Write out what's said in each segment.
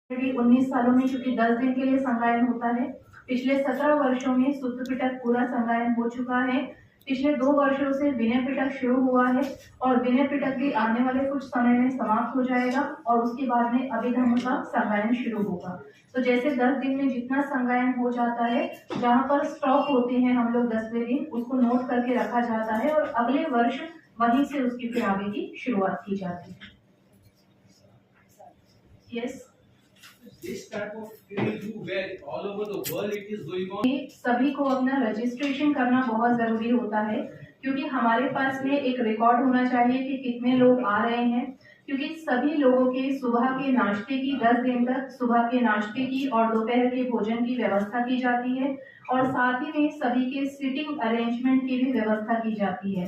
19 सालों में चूंकि 10 दिन के लिए संगायन होता है। पिछले 17 वर्षों में शुद्ध पिटक पूरा संगायन हो चुका है। पिछले 2 वर्षों से विनय पिटक शुरू हुआ है और विनय पिटक भी आने वाले कुछ समय में समाप्त हो जाएगा और उसके बाद में अभिधम्म का संगायन शुरू होगा। तो जैसे 10 दिन में जितना संगायन हो जाता है, जहाँ पर स्टॉप होते हैं हम लोग 10वें दिन, उसको नोट करके रखा जाता है और अगले वर्ष वहीं से उसकी फिर आगे की शुरुआत की जाती है। Yes, This type of training you where all over the world it is going on. सभी को अपना रजिस्ट्रेशन करना बहुत जरूरी होता है, क्योंकि हमारे पास में एक रिकॉर्ड होना चाहिए कि कितने लोग आ रहे हैं, क्योंकि सभी लोगों के सुबह के नाश्ते की 10 दिन तक सुबह के नाश्ते की और दोपहर के भोजन की व्यवस्था की जाती है और साथ ही में सभी के सिटिंग अरेंजमेंट की भी व्यवस्था की जाती है।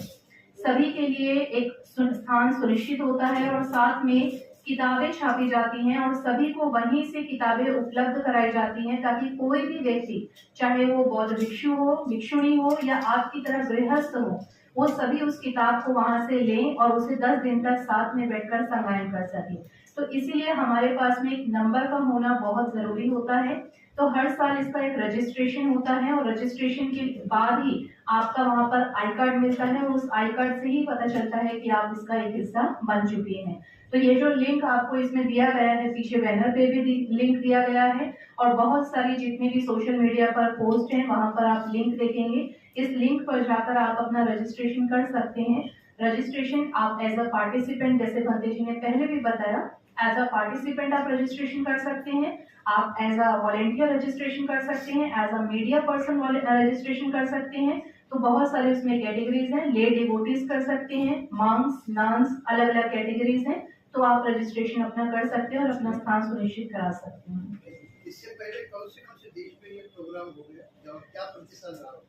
सभी के लिए एक स्थान सुनिश्चित होता है और साथ में किताबें छापी जाती हैं और सभी को वहीं से किताबें उपलब्ध कराई जाती हैं, ताकि कोई भी व्यक्ति, चाहे वो बौद्ध भिक्षु हो, भिक्षुणी हो या आपकी तरह गृहस्थ हो, वो सभी उस किताब को वहां से लें और उसे 10 दिन तक साथ में बैठकर संगायन कर सकें। तो इसीलिए हमारे पास में एक नंबर का होना बहुत जरूरी होता है। तो हर साल इसका एक रजिस्ट्रेशन होता है और रजिस्ट्रेशन के बाद ही आपका वहां पर आई कार्ड मिलता है और उस आई कार्ड से ही पता चलता है कि आप इसका एक हिस्सा बन चुके हैं। तो ये जो लिंक आपको इसमें दिया गया है, पीछे बैनर पे भी लिंक दिया गया है और बहुत सारी जितनी भी सोशल मीडिया पर पोस्ट हैं वहां पर आप लिंक देखेंगे। इस लिंक पर जाकर आप अपना रजिस्ट्रेशन कर सकते हैं। रजिस्ट्रेशन आप एज अ पार्टिसिपेंट, जैसे भंते जी ने पहले भी बताया, एज अ पार्टिसिपेंट आप रजिस्ट्रेशन कर सकते हैं, आप एज अ वॉलेंटियर रजिस्ट्रेशन कर सकते हैं, as a media person registration कर सकते हैं। तो बहुत सारे उसमें कैटेगरीज हैं। ले डिवोटीज कर सकते हैं, मॉन्क्स, नन्स, अलग अलग कैटेगरीज हैं। तो आप रजिस्ट्रेशन अपना कर सकते हैं और अपना स्थान सुनिश्चित करा सकते हैं। इससे पहले कौन से देश में ये प्रोग्राम हो गया, क्या प्रतिशत रहा?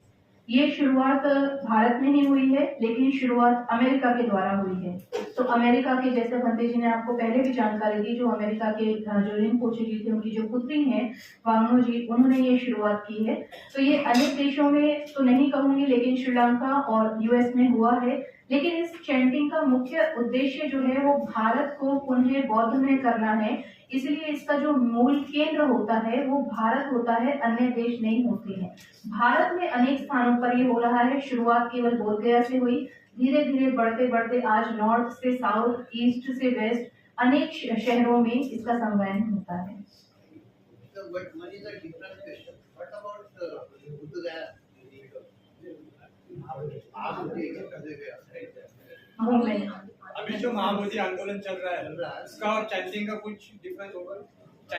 ये शुरुआत भारत में ही हुई है, लेकिन शुरुआत अमेरिका के द्वारा हुई है। तो अमेरिका के, जैसे भंते जी ने आपको पहले भी जानकारी दी, जो अमेरिका के जो रिनपोचे जी थे, उनकी जो पुत्री हैं वांगनो जी, उन्होंने ये शुरुआत की है। तो ये अनेक देशों में तो नहीं कहूंगी, लेकिन श्रीलंका और यूएस में हुआ है। लेकिन इस चैंटिंग का मुख्य उद्देश्य जो है वो भारत को पुनः बौद्ध में करना है। इसलिए इसका जो मूल केंद्र होता है वो भारत होता है, अन्य देश नहीं होते हैं। भारत में अनेक स्थानों पर ये हो रहा है। शुरुआत केवल बोधगया से हुई, धीरे धीरे बढ़ते बढ़ते आज नॉर्थ से साउथ, ईस्ट से वेस्ट, अनेक शहरों में इसका संगायन होता है। अभी जो महाबोधि आंदोलन चल रहा है उसका और चैंटिंग का कुछ डिफरेंस होगा?